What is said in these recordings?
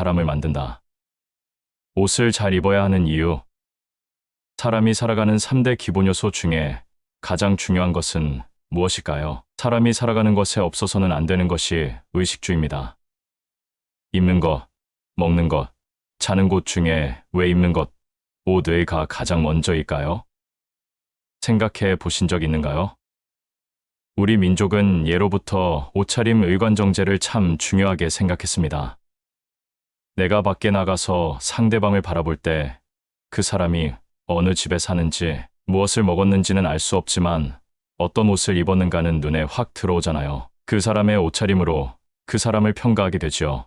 사람을 만든다. 옷을 잘 입어야 하는 이유. 사람이 살아가는 3대 기본 요소 중에 가장 중요한 것은 무엇일까요? 사람이 살아가는 것에 없어서는 안 되는 것이 의식주입니다. 입는 것, 먹는 것, 자는 곳 중에 왜 입는 것, 옷의가 가장 먼저일까요? 생각해 보신 적 있는가요? 우리 민족은 예로부터 옷차림 의관정제를 참 중요하게 생각했습니다. 내가 밖에 나가서 상대방을 바라볼 때 그 사람이 어느 집에 사는지, 무엇을 먹었는지는 알 수 없지만 어떤 옷을 입었는가는 눈에 확 들어오잖아요. 그 사람의 옷차림으로 그 사람을 평가하게 되죠.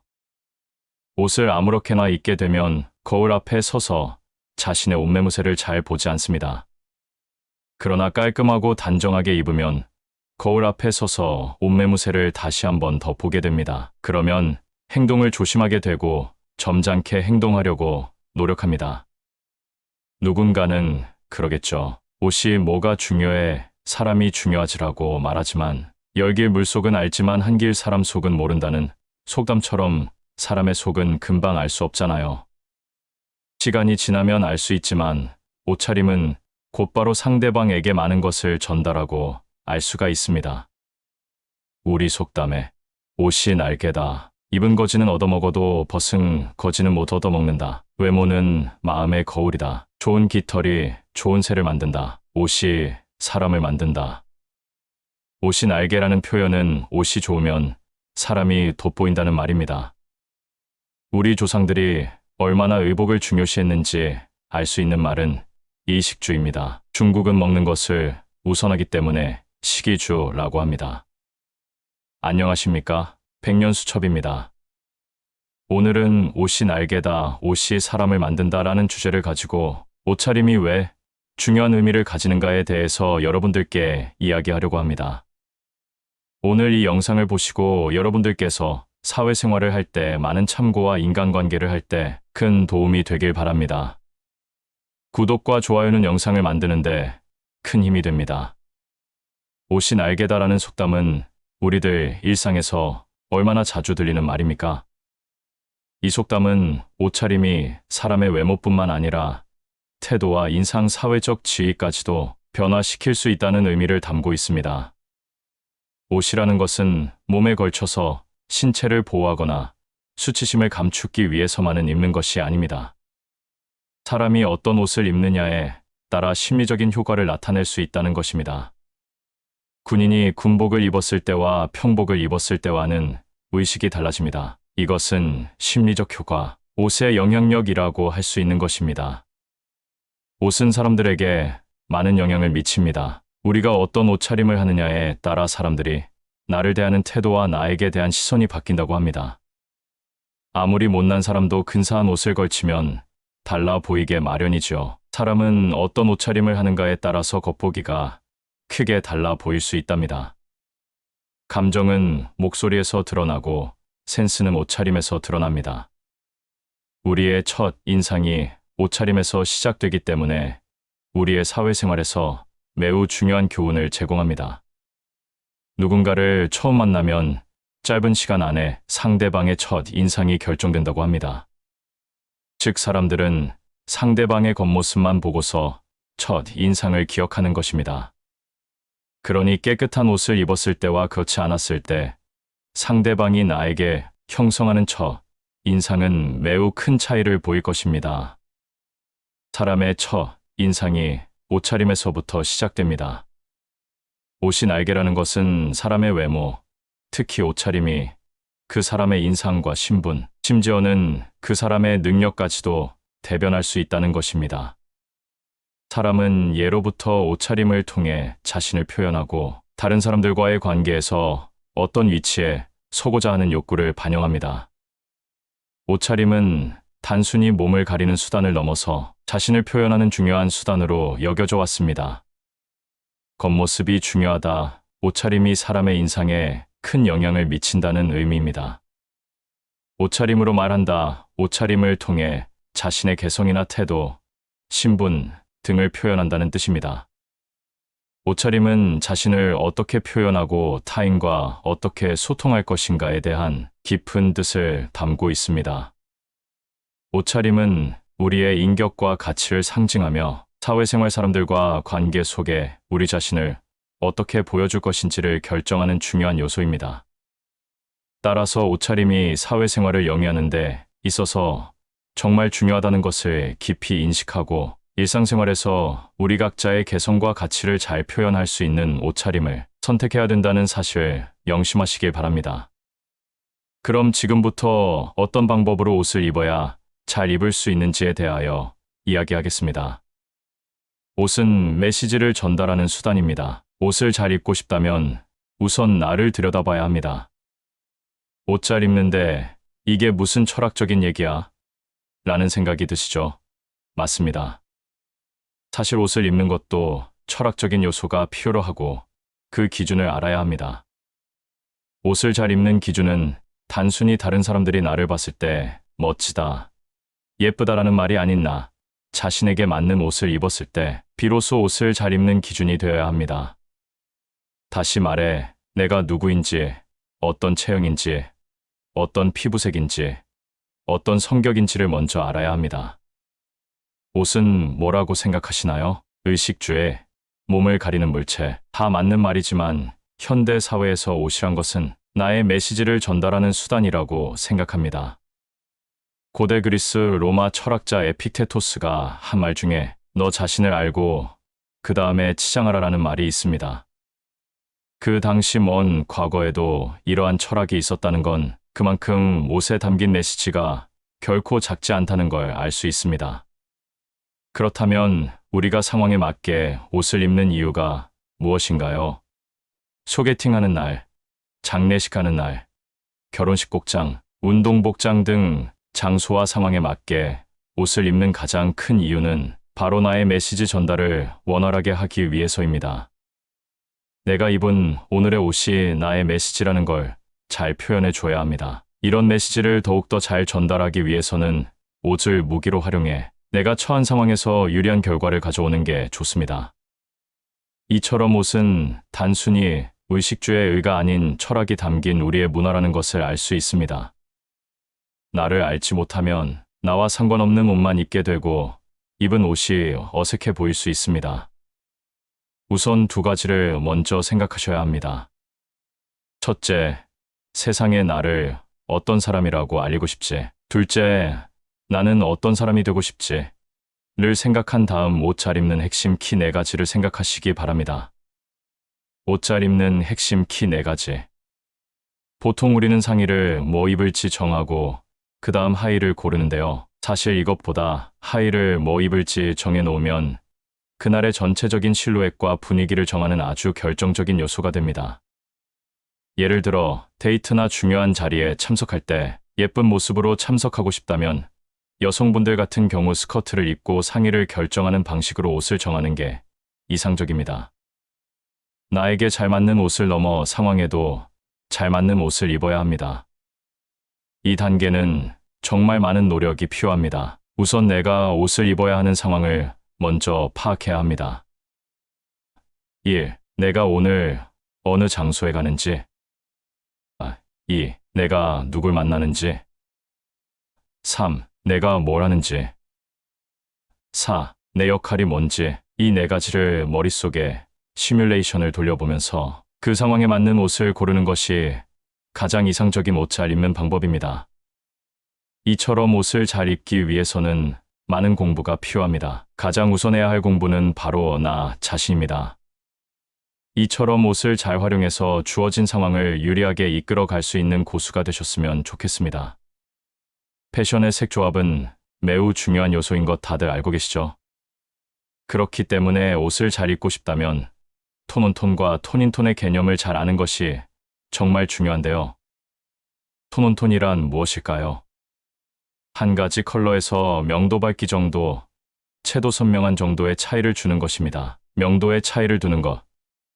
옷을 아무렇게나 입게 되면 거울 앞에 서서 자신의 옷매무새를 잘 보지 않습니다. 그러나 깔끔하고 단정하게 입으면 거울 앞에 서서 옷매무새를 다시 한번 더 보게 됩니다. 그러면 행동을 조심하게 되고 점잖게 행동하려고 노력합니다. 누군가는 그러겠죠. 옷이 뭐가 중요해, 사람이 중요하지라고 말하지만 열길 물속은 알지만 한길 사람 속은 모른다는 속담처럼 사람의 속은 금방 알 수 없잖아요. 시간이 지나면 알 수 있지만 옷차림은 곧바로 상대방에게 많은 것을 전달하고 알 수가 있습니다. 우리 속담에 옷이 날개다. 입은 거지는 얻어먹어도 벗은 거지는 못 얻어먹는다. 외모는 마음의 거울이다. 좋은 깃털이 좋은 새를 만든다. 옷이 사람을 만든다. 옷이 날개라는 표현은 옷이 좋으면 사람이 돋보인다는 말입니다. 우리 조상들이 얼마나 의복을 중요시했는지 알 수 있는 말은 이식주입니다. 중국은 먹는 것을 우선하기 때문에 식이주라고 합니다. 안녕하십니까? 백년수첩입니다. 오늘은 옷이 날개다, 옷이 사람을 만든다라는 주제를 가지고 옷차림이 왜 중요한 의미를 가지는가에 대해서 여러분들께 이야기하려고 합니다. 오늘 이 영상을 보시고 여러분들께서 사회생활을 할 때 많은 참고와 인간관계를 할 때 큰 도움이 되길 바랍니다. 구독과 좋아요는 영상을 만드는데 큰 힘이 됩니다. 옷이 날개다라는 속담은 우리들 일상에서 얼마나 자주 들리는 말입니까? 이 속담은 옷차림이 사람의 외모뿐만 아니라 태도와 인상, 사회적 지위까지도 변화시킬 수 있다는 의미를 담고 있습니다. 옷이라는 것은 몸에 걸쳐서 신체를 보호하거나 수치심을 감추기 위해서만은 입는 것이 아닙니다. 사람이 어떤 옷을 입느냐에 따라 심리적인 효과를 나타낼 수 있다는 것입니다. 군인이 군복을 입었을 때와 평복을 입었을 때와는 의식이 달라집니다. 이것은 심리적 효과, 옷의 영향력이라고 할 수 있는 것입니다. 옷은 사람들에게 많은 영향을 미칩니다. 우리가 어떤 옷차림을 하느냐에 따라 사람들이 나를 대하는 태도와 나에게 대한 시선이 바뀐다고 합니다. 아무리 못난 사람도 근사한 옷을 걸치면 달라 보이게 마련이죠. 사람은 어떤 옷차림을 하는가에 따라서 겉보기가 크게 달라 보일 수 있답니다. 감정은 목소리에서 드러나고 센스는 옷차림에서 드러납니다. 우리의 첫 인상이 옷차림에서 시작되기 때문에 우리의 사회생활에서 매우 중요한 교훈을 제공합니다. 누군가를 처음 만나면 짧은 시간 안에 상대방의 첫 인상이 결정된다고 합니다. 즉 사람들은 상대방의 겉모습만 보고서 첫 인상을 기억하는 것입니다. 그러니 깨끗한 옷을 입었을 때와 그렇지 않았을 때 상대방이 나에게 형성하는 첫 인상은 매우 큰 차이를 보일 것입니다. 사람의 첫 인상이 옷차림에서부터 시작됩니다. 옷이 날개라는 것은 사람의 외모, 특히 옷차림이 그 사람의 인상과 신분, 심지어는 그 사람의 능력까지도 대변할 수 있다는 것입니다. 사람은 예로부터 옷차림을 통해 자신을 표현하고 다른 사람들과의 관계에서 어떤 위치에 서고자 하는 욕구를 반영합니다. 옷차림은 단순히 몸을 가리는 수단을 넘어서 자신을 표현하는 중요한 수단으로 여겨져 왔습니다. 겉모습이 중요하다, 옷차림이 사람의 인상에 큰 영향을 미친다는 의미입니다. 옷차림으로 말한다, 옷차림을 통해 자신의 개성이나 태도, 신분 등을 표현한다는 뜻입니다. 옷차림은 자신을 어떻게 표현하고 타인과 어떻게 소통할 것인가에 대한 깊은 뜻을 담고 있습니다. 옷차림은 우리의 인격과 가치를 상징하며 사회생활 사람들과 관계 속에 우리 자신을 어떻게 보여줄 것인지를 결정하는 중요한 요소입니다. 따라서 옷차림이 사회생활을 영위하는 데 있어서 정말 중요하다는 것을 깊이 인식하고 일상생활에서 우리 각자의 개성과 가치를 잘 표현할 수 있는 옷차림을 선택해야 된다는 사실을 명심하시길 바랍니다. 그럼 지금부터 어떤 방법으로 옷을 입어야 잘 입을 수 있는지에 대하여 이야기하겠습니다. 옷은 메시지를 전달하는 수단입니다. 옷을 잘 입고 싶다면 우선 나를 들여다봐야 합니다. 옷 잘 입는데 이게 무슨 철학적인 얘기야? 라는 생각이 드시죠? 맞습니다. 사실 옷을 입는 것도 철학적인 요소가 필요로 하고 그 기준을 알아야 합니다. 옷을 잘 입는 기준은 단순히 다른 사람들이 나를 봤을 때 멋지다, 예쁘다라는 말이 아닌 나 자신에게 맞는 옷을 입었을 때 비로소 옷을 잘 입는 기준이 되어야 합니다. 다시 말해 내가 누구인지, 어떤 체형인지, 어떤 피부색인지, 어떤 성격인지를 먼저 알아야 합니다. 옷은 뭐라고 생각하시나요? 의식주에 몸을 가리는 물체, 다 맞는 말이지만 현대 사회에서 옷이란 것은 나의 메시지를 전달하는 수단이라고 생각합니다. 고대 그리스 로마 철학자 에픽테토스가 한 말 중에 너 자신을 알고 그 다음에 치장하라라는 말이 있습니다. 그 당시 먼 과거에도 이러한 철학이 있었다는 건 그만큼 옷에 담긴 메시지가 결코 작지 않다는 걸 알 수 있습니다. 그렇다면 우리가 상황에 맞게 옷을 입는 이유가 무엇인가요? 소개팅하는 날, 장례식 하는 날, 결혼식 복장, 운동복장 등 장소와 상황에 맞게 옷을 입는 가장 큰 이유는 바로 나의 메시지 전달을 원활하게 하기 위해서입니다. 내가 입은 오늘의 옷이 나의 메시지라는 걸 잘 표현해 줘야 합니다. 이런 메시지를 더욱더 잘 전달하기 위해서는 옷을 무기로 활용해 내가 처한 상황에서 유리한 결과를 가져오는 게 좋습니다. 이처럼 옷은 단순히 의식주의 의가 아닌 철학이 담긴 우리의 문화라는 것을 알 수 있습니다. 나를 알지 못하면 나와 상관없는 옷만 입게 되고 입은 옷이 어색해 보일 수 있습니다. 우선 두 가지를 먼저 생각하셔야 합니다. 첫째, 세상에 나를 어떤 사람이라고 알리고 싶지. 둘째, 나는 어떤 사람이 되고 싶지. 를 생각한 다음 옷 잘 입는 핵심 키 4가지를 생각하시기 바랍니다. 옷 잘 입는 핵심 키 4가지. 보통 우리는 상의를 뭐 입을지 정하고 그 다음 하의를 고르는데요. 사실 이것보다 하의를 뭐 입을지 정해놓으면 그날의 전체적인 실루엣과 분위기를 정하는 아주 결정적인 요소가 됩니다. 예를 들어 데이트나 중요한 자리에 참석할 때 예쁜 모습으로 참석하고 싶다면 여성분들 같은 경우 스커트를 입고 상의를 결정하는 방식으로 옷을 정하는 게 이상적입니다. 나에게 잘 맞는 옷을 넘어 상황에도 잘 맞는 옷을 입어야 합니다. 이 단계는 정말 많은 노력이 필요합니다. 우선 내가 옷을 입어야 하는 상황을 먼저 파악해야 합니다. 1. 내가 오늘 어느 장소에 가는지. 2. 내가 누굴 만나는지. 3. 내가 뭘 하는지. 4. 내 역할이 뭔지. 이 4가지를 머릿속에 시뮬레이션을 돌려보면서 그 상황에 맞는 옷을 고르는 것이 가장 이상적인 옷 잘 입는 방법입니다. 이처럼 옷을 잘 입기 위해서는 많은 공부가 필요합니다. 가장 우선해야 할 공부는 바로 나 자신입니다. 이처럼 옷을 잘 활용해서 주어진 상황을 유리하게 이끌어 갈 수 있는 고수가 되셨으면 좋겠습니다. 패션의 색 조합은 매우 중요한 요소인 것 다들 알고 계시죠? 그렇기 때문에 옷을 잘 입고 싶다면 톤온톤과 톤인톤의 개념을 잘 아는 것이 정말 중요한데요. 톤온톤이란 무엇일까요? 한 가지 컬러에서 명도 밝기 정도, 채도 선명한 정도의 차이를 주는 것입니다. 명도의 차이를 두는 것,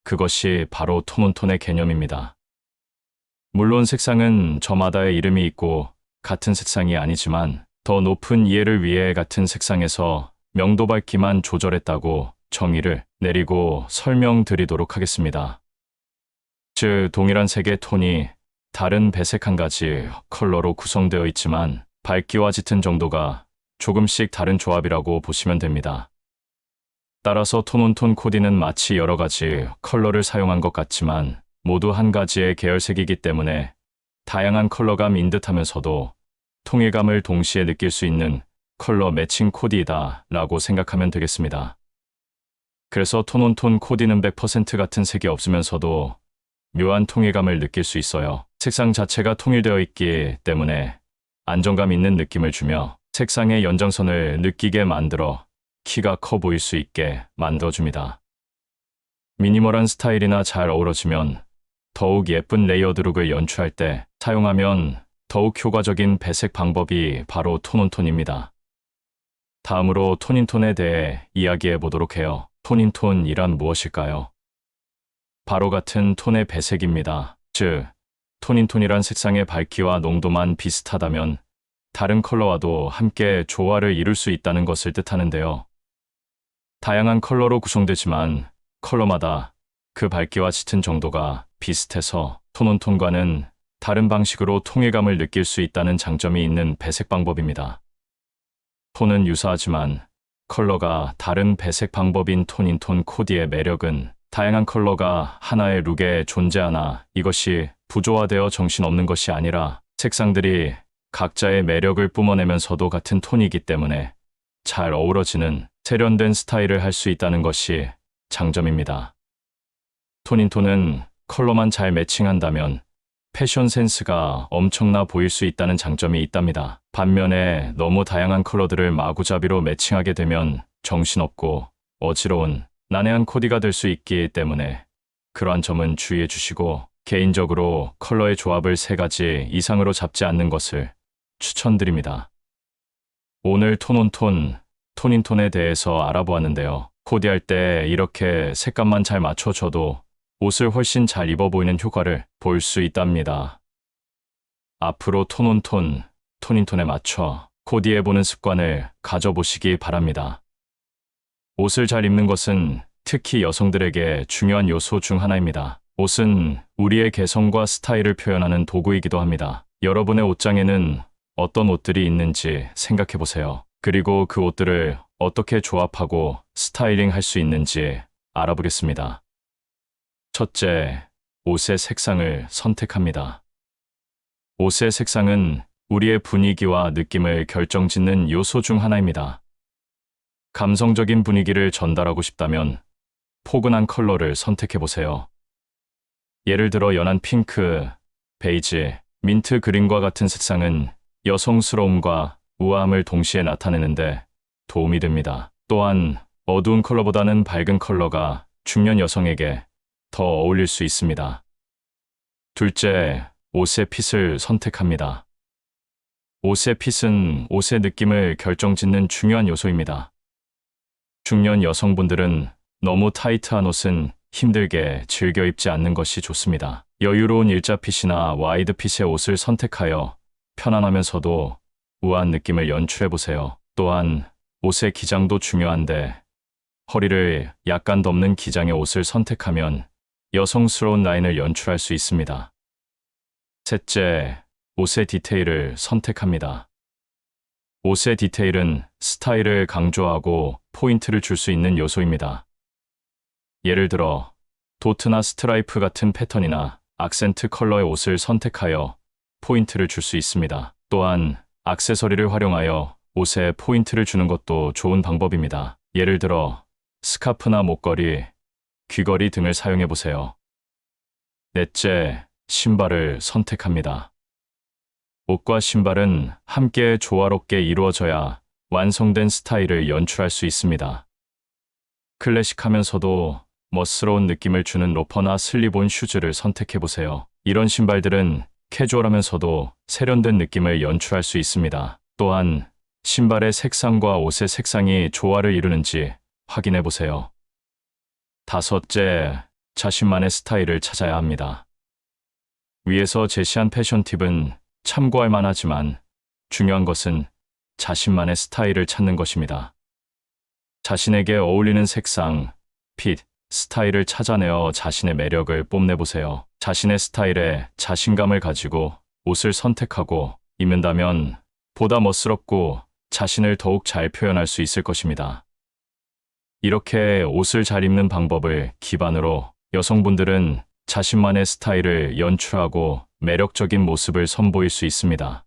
그것이 바로 톤온톤의 개념입니다. 물론 색상은 저마다의 이름이 있고 같은 색상이 아니지만 더 높은 이해를 위해 같은 색상에서 명도 밝기만 조절했다고 정의를 내리고 설명드리도록 하겠습니다. 즉, 동일한 색의 톤이 다른 배색 한 가지 컬러로 구성되어 있지만 밝기와 짙은 정도가 조금씩 다른 조합이라고 보시면 됩니다. 따라서 톤온톤 코디는 마치 여러 가지 컬러를 사용한 것 같지만 모두 한 가지의 계열색이기 때문에 다양한 컬러감인 듯하면서도 통일감을 동시에 느낄 수 있는 컬러 매칭 코디이다 라고 생각하면 되겠습니다. 그래서 톤온톤 코디는 100% 같은 색이 없으면서도 묘한 통일감을 느낄 수 있어요. 색상 자체가 통일되어 있기 때문에 안정감 있는 느낌을 주며 색상의 연장선을 느끼게 만들어 키가 커 보일 수 있게 만들어줍니다. 미니멀한 스타일이나 잘 어우러지면 더욱 예쁜 레이어드 룩을 연출할 때 사용하면 더욱 효과적인 배색 방법이 바로 톤온톤입니다. 다음으로 톤인톤에 대해 이야기해 보도록 해요. 톤인톤이란 무엇일까요? 바로 같은 톤의 배색입니다. 즉, 톤인톤이란 색상의 밝기와 농도만 비슷하다면 다른 컬러와도 함께 조화를 이룰 수 있다는 것을 뜻하는데요. 다양한 컬러로 구성되지만 컬러마다 그 밝기와 짙은 정도가 비슷해서 톤온톤과는 다른 방식으로 통일감을 느낄 수 있다는 장점이 있는 배색 방법입니다. 톤은 유사하지만 컬러가 다른 배색 방법인 톤인톤 코디의 매력은 다양한 컬러가 하나의 룩에 존재하나 이것이 부조화되어 정신없는 것이 아니라 색상들이 각자의 매력을 뿜어내면서도 같은 톤이기 때문에 잘 어우러지는 세련된 스타일을 할 수 있다는 것이 장점입니다. 톤인톤은 컬러만 잘 매칭한다면 패션 센스가 엄청나 보일 수 있다는 장점이 있답니다. 반면에 너무 다양한 컬러들을 마구잡이로 매칭하게 되면 정신없고 어지러운 난해한 코디가 될 수 있기 때문에 그러한 점은 주의해 주시고 개인적으로 컬러의 조합을 3가지 이상으로 잡지 않는 것을 추천드립니다. 오늘 톤인톤에 대해서 알아보았는데요. 코디할 때 이렇게 색감만 잘 맞춰줘도 옷을 훨씬 잘 입어 보이는 효과를 볼 수 있답니다. 앞으로 톤인톤에 맞춰 코디해보는 습관을 가져보시기 바랍니다. 옷을 잘 입는 것은 특히 여성들에게 중요한 요소 중 하나입니다. 옷은 우리의 개성과 스타일을 표현하는 도구이기도 합니다. 여러분의 옷장에는 어떤 옷들이 있는지 생각해보세요. 그리고 그 옷들을 어떻게 조합하고 스타일링 할 수 있는지 알아보겠습니다. 첫째, 옷의 색상을 선택합니다. 옷의 색상은 우리의 분위기와 느낌을 결정짓는 요소 중 하나입니다. 감성적인 분위기를 전달하고 싶다면 포근한 컬러를 선택해보세요. 예를 들어 연한 핑크, 베이지, 민트 그린과 같은 색상은 여성스러움과 우아함을 동시에 나타내는데 도움이 됩니다. 또한 어두운 컬러보다는 밝은 컬러가 중년 여성에게 더 어울릴 수 있습니다. 둘째, 옷의 핏을 선택합니다. 옷의 핏은 옷의 느낌을 결정짓는 중요한 요소입니다. 중년 여성분들은 너무 타이트한 옷은 힘들게 즐겨 입지 않는 것이 좋습니다. 여유로운 일자 핏이나 와이드 핏의 옷을 선택하여 편안하면서도 우아한 느낌을 연출해보세요. 또한 옷의 기장도 중요한데 허리를 약간 덮는 기장의 옷을 선택하면 여성스러운 라인을 연출할 수 있습니다. 셋째, 옷의 디테일을 선택합니다. 옷의 디테일은 스타일을 강조하고 포인트를 줄 수 있는 요소입니다. 예를 들어 도트나 스트라이프 같은 패턴이나 악센트 컬러의 옷을 선택하여 포인트를 줄 수 있습니다. 또한 액세서리를 활용하여 옷에 포인트를 주는 것도 좋은 방법입니다. 예를 들어 스카프나 목걸이, 귀걸이 등을 사용해 보세요. 넷째, 신발을 선택합니다. 옷과 신발은 함께 조화롭게 이루어져야 완성된 스타일을 연출할 수 있습니다. 클래식하면서도 멋스러운 느낌을 주는 로퍼나 슬립온 슈즈를 선택해 보세요. 이런 신발들은 캐주얼하면서도 세련된 느낌을 연출할 수 있습니다. 또한 신발의 색상과 옷의 색상이 조화를 이루는지 확인해 보세요. 다섯째, 자신만의 스타일을 찾아야 합니다. 위에서 제시한 패션 팁은 참고할 만하지만 중요한 것은 자신만의 스타일을 찾는 것입니다. 자신에게 어울리는 색상, 핏, 스타일을 찾아내어 자신의 매력을 뽐내보세요. 자신의 스타일에 자신감을 가지고 옷을 선택하고 입는다면 보다 멋스럽고 자신을 더욱 잘 표현할 수 있을 것입니다. 이렇게 옷을 잘 입는 방법을 기반으로 여성분들은 자신만의 스타일을 연출하고 매력적인 모습을 선보일 수 있습니다.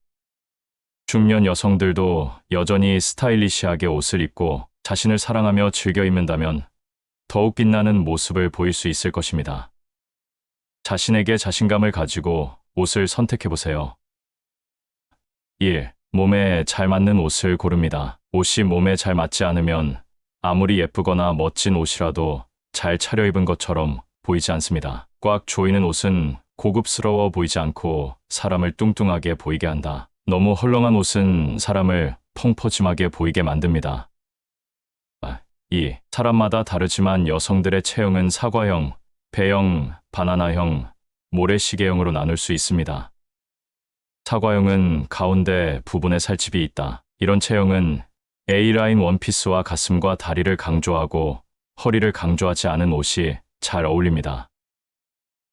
중년 여성들도 여전히 스타일리시하게 옷을 입고 자신을 사랑하며 즐겨 입는다면 더욱 빛나는 모습을 보일 수 있을 것입니다. 자신에게 자신감을 가지고 옷을 선택해보세요. 1. 몸에 잘 맞는 옷을 고릅니다. 옷이 몸에 잘 맞지 않으면 아무리 예쁘거나 멋진 옷이라도 잘 차려입은 것처럼 보이지 않습니다. 꽉 조이는 옷은 고급스러워 보이지 않고 사람을 뚱뚱하게 보이게 한다. 너무 헐렁한 옷은 사람을 펑퍼짐하게 보이게 만듭니다. 2. 사람마다 다르지만 여성들의 체형은 사과형, 배형, 바나나형, 모래시계형으로 나눌 수 있습니다. 사과형은 가운데 부분에 살집이 있다. 이런 체형은 A라인 원피스와 가슴과 다리를 강조하고 허리를 강조하지 않은 옷이 잘 어울립니다.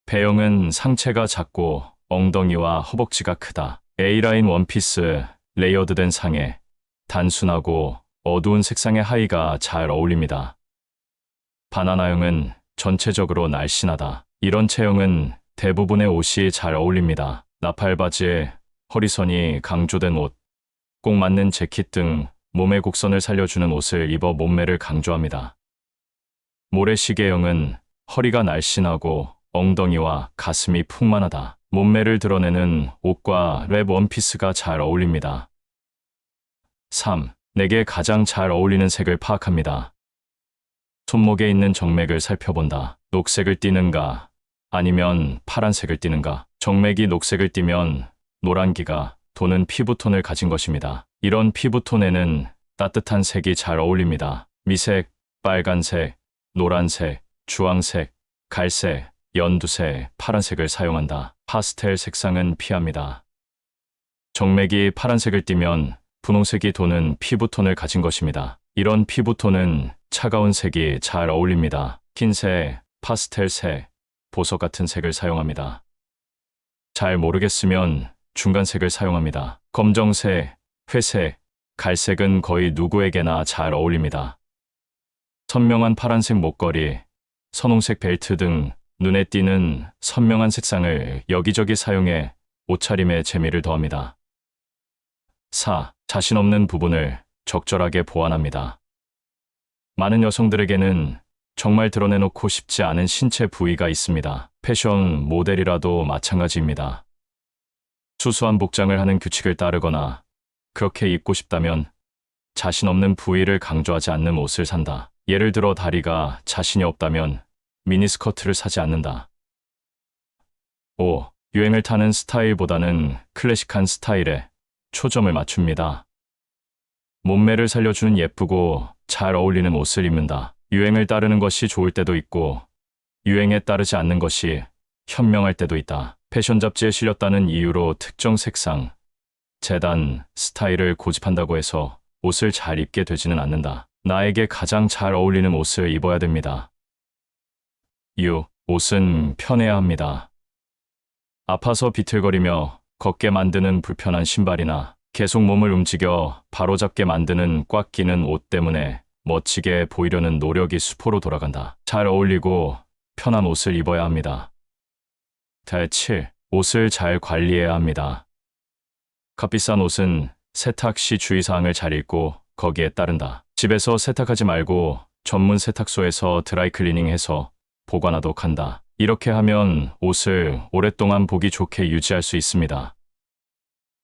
배형은 상체가 작고 엉덩이와 허벅지가 크다. A라인 원피스, 레이어드된 상에 단순하고 어두운 색상의 하의가 잘 어울립니다. 바나나형은 전체적으로 날씬하다. 이런 체형은 대부분의 옷이 잘 어울립니다. 나팔 바지에 허리선이 강조된 옷, 꼭 맞는 재킷 등 몸의 곡선을 살려주는 옷을 입어 몸매를 강조합니다. 모래시계형은 허리가 날씬하고 엉덩이와 가슴이 풍만하다. 몸매를 드러내는 옷과 랩 원피스가 잘 어울립니다. 3. 내게 가장 잘 어울리는 색을 파악합니다. 손목에 있는 정맥을 살펴본다. 녹색을 띠는가 아니면 파란색을 띠는가. 정맥이 녹색을 띠면 노란기가 도는 피부톤을 가진 것입니다. 이런 피부톤에는 따뜻한 색이 잘 어울립니다. 미색, 빨간색, 노란색, 주황색, 갈색, 연두색, 파란색을 사용한다. 파스텔 색상은 피합니다. 정맥이 파란색을 띠면 분홍색이 도는 피부톤을 가진 것입니다. 이런 피부톤은 차가운 색이 잘 어울립니다. 흰색, 파스텔색, 보석 같은 색을 사용합니다. 잘 모르겠으면 중간색을 사용합니다. 검정색, 회색, 갈색은 거의 누구에게나 잘 어울립니다. 선명한 파란색 목걸이, 선홍색 벨트 등 눈에 띄는 선명한 색상을 여기저기 사용해 옷차림에 재미를 더합니다. 4. 자신 없는 부분을 적절하게 보완합니다. 많은 여성들에게는 정말 드러내놓고 싶지 않은 신체 부위가 있습니다. 패션 모델이라도 마찬가지입니다. 수수한 복장을 하는 규칙을 따르거나 그렇게 입고 싶다면 자신 없는 부위를 강조하지 않는 옷을 산다. 예를 들어 다리가 자신이 없다면 미니스커트를 사지 않는다. 5. 유행을 타는 스타일보다는 클래식한 스타일에 초점을 맞춥니다. 몸매를 살려주는 예쁘고 잘 어울리는 옷을 입는다. 유행을 따르는 것이 좋을 때도 있고 유행에 따르지 않는 것이 현명할 때도 있다. 패션 잡지에 실렸다는 이유로 특정 색상, 재단, 스타일을 고집한다고 해서 옷을 잘 입게 되지는 않는다. 나에게 가장 잘 어울리는 옷을 입어야 됩니다. 6. 옷은 편해야 합니다. 아파서 비틀거리며 걷게 만드는 불편한 신발이나 계속 몸을 움직여 바로잡게 만드는 꽉 끼는 옷 때문에 멋지게 보이려는 노력이 수포로 돌아간다. 잘 어울리고 편한 옷을 입어야 합니다. 7. 옷을 잘 관리해야 합니다. 값비싼 옷은 세탁 시 주의사항을 잘 읽고 거기에 따른다. 집에서 세탁하지 말고 전문 세탁소에서 드라이클리닝해서 보관하도록 한다. 이렇게 하면 옷을 오랫동안 보기 좋게 유지할 수 있습니다.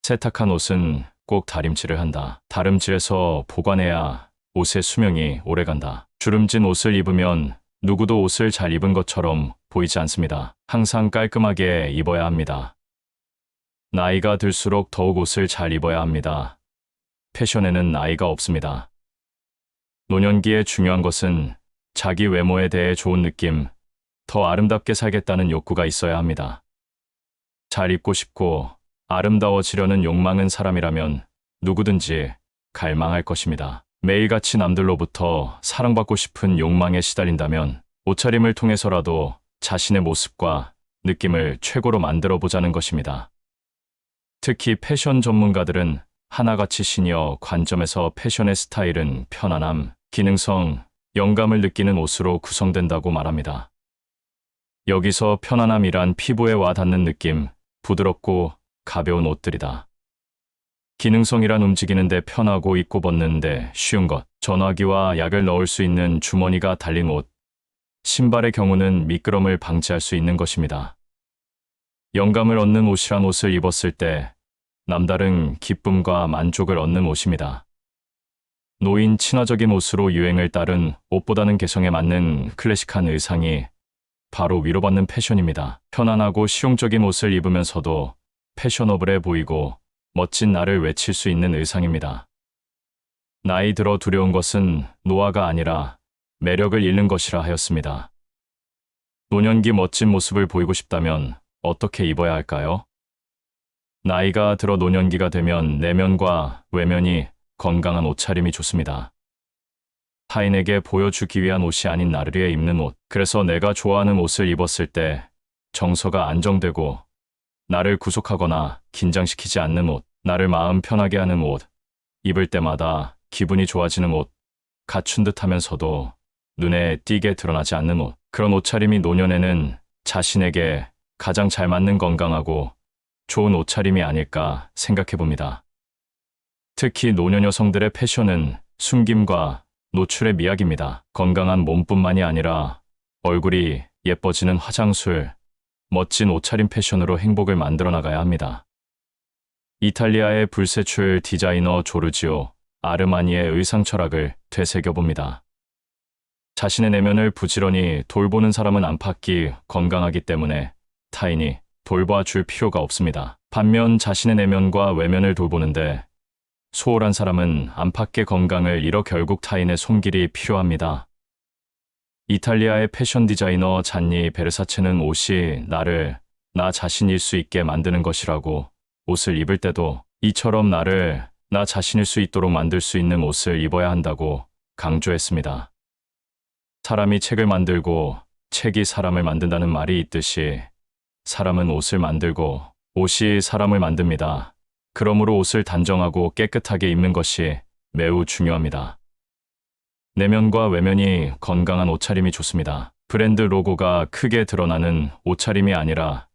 세탁한 옷은 꼭 다림질을 한다. 다림질해서 보관해야 옷의 수명이 오래간다. 주름진 옷을 입으면 누구도 옷을 잘 입은 것처럼 보이지 않습니다. 항상 깔끔하게 입어야 합니다. 나이가 들수록 더욱 옷을 잘 입어야 합니다. 패션에는 나이가 없습니다. 노년기에 중요한 것은 자기 외모에 대해 좋은 느낌, 더 아름답게 살겠다는 욕구가 있어야 합니다. 잘 입고 싶고 아름다워지려는 욕망은 사람이라면 누구든지 갈망할 것입니다. 매일같이 남들로부터 사랑받고 싶은 욕망에 시달린다면 옷차림을 통해서라도 자신의 모습과 느낌을 최고로 만들어 보자는 것입니다. 특히 패션 전문가들은 하나같이 시니어 관점에서 패션의 스타일은 편안함, 기능성, 영감을 느끼는 옷으로 구성된다고 말합니다. 여기서 편안함이란 피부에 와 닿는 느낌, 부드럽고 가벼운 옷들이다. 기능성이란 움직이는데 편하고 입고 벗는데 쉬운 것, 전화기와 약을 넣을 수 있는 주머니가 달린 옷, 신발의 경우는 미끄럼을 방지할 수 있는 것입니다. 영감을 얻는 옷이란 옷을 입었을 때 남다른 기쁨과 만족을 얻는 옷입니다. 노인 친화적인 옷으로 유행을 따른 옷보다는 개성에 맞는 클래식한 의상이 바로 위로받는 패션입니다. 편안하고 실용적인 옷을 입으면서도 패셔너블해 보이고 멋진 나를 외칠 수 있는 의상입니다. 나이 들어 두려운 것은 노화가 아니라 매력을 잃는 것이라 하였습니다. 노년기 멋진 모습을 보이고 싶다면 어떻게 입어야 할까요? 나이가 들어 노년기가 되면 내면과 외면이 건강한 옷차림이 좋습니다. 타인에게 보여주기 위한 옷이 아닌 나를 위해 입는 옷. 그래서 내가 좋아하는 옷을 입었을 때 정서가 안정되고 나를 구속하거나 긴장시키지 않는 옷, 나를 마음 편하게 하는 옷, 입을 때마다 기분이 좋아지는 옷, 갖춘 듯 하면서도 눈에 띄게 드러나지 않는 옷. 그런 옷차림이 노년에는 자신에게 가장 잘 맞는 건강하고 좋은 옷차림이 아닐까 생각해 봅니다. 특히 노년 여성들의 패션은 숨김과 노출의 미학입니다. 건강한 몸뿐만이 아니라 얼굴이 예뻐지는 화장술, 멋진 옷차림 패션으로 행복을 만들어 나가야 합니다. 이탈리아의 불세출 디자이너 조르지오 아르마니의 의상 철학을 되새겨봅니다. 자신의 내면을 부지런히 돌보는 사람은 안팎이 건강하기 때문에 타인이 돌봐줄 필요가 없습니다. 반면 자신의 내면과 외면을 돌보는데 소홀한 사람은 안팎의 건강을 잃어 결국 타인의 손길이 필요합니다. 이탈리아의 패션 디자이너 잔니 베르사체는 옷이 나를 나 자신일 수 있게 만드는 것이라고, 옷을 입을 때도 이처럼 나를 나 자신일 수 있도록 만들 수 있는 옷을 입어야 한다고 강조했습니다. 사람이 책을 만들고 책이 사람을 만든다는 말이 있듯이 사람은 옷을 만들고 옷이 사람을 만듭니다. 그러므로 옷을 단정하고 깨끗하게 입는 것이 매우 중요합니다. 내면과 외면이 건강한 옷차림이 좋습니다. 브랜드 로고가 크게 드러나는 옷차림이 아니라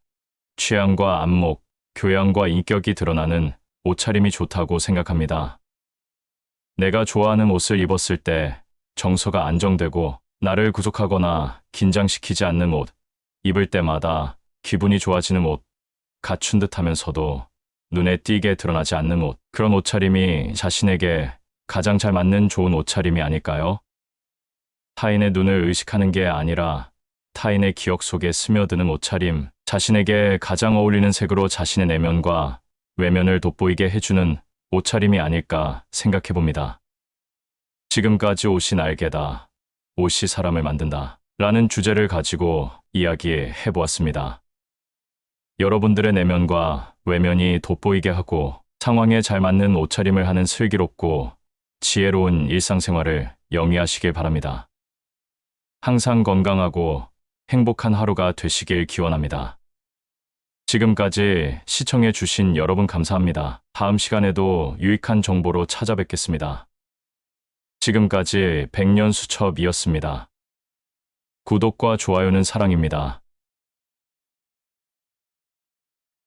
취향과 안목, 교양과 인격이 드러나는 옷차림이 좋다고 생각합니다. 내가 좋아하는 옷을 입었을 때 정서가 안정되고 나를 구속하거나 긴장시키지 않는 옷, 입을 때마다 기분이 좋아지는 옷, 갖춘 듯 하면서도 눈에 띄게 드러나지 않는 옷, 그런 옷차림이 자신에게 가장 잘 맞는 좋은 옷차림이 아닐까요? 타인의 눈을 의식하는 게 아니라 타인의 기억 속에 스며드는 옷차림, 자신에게 가장 어울리는 색으로 자신의 내면과 외면을 돋보이게 해주는 옷차림이 아닐까 생각해 봅니다. 지금까지 옷이 날개다, 옷이 사람을 만든다 라는 주제를 가지고 이야기해 보았습니다. 여러분들의 내면과 외면이 돋보이게 하고 상황에 잘 맞는 옷차림을 하는 슬기롭고 지혜로운 일상생활을 영위하시길 바랍니다. 항상 건강하고 행복한 하루가 되시길 기원합니다. 지금까지 시청해 주신 여러분 감사합니다. 다음 시간에도 유익한 정보로 찾아뵙겠습니다. 지금까지 백년수첩이었습니다. 구독과 좋아요는 사랑입니다.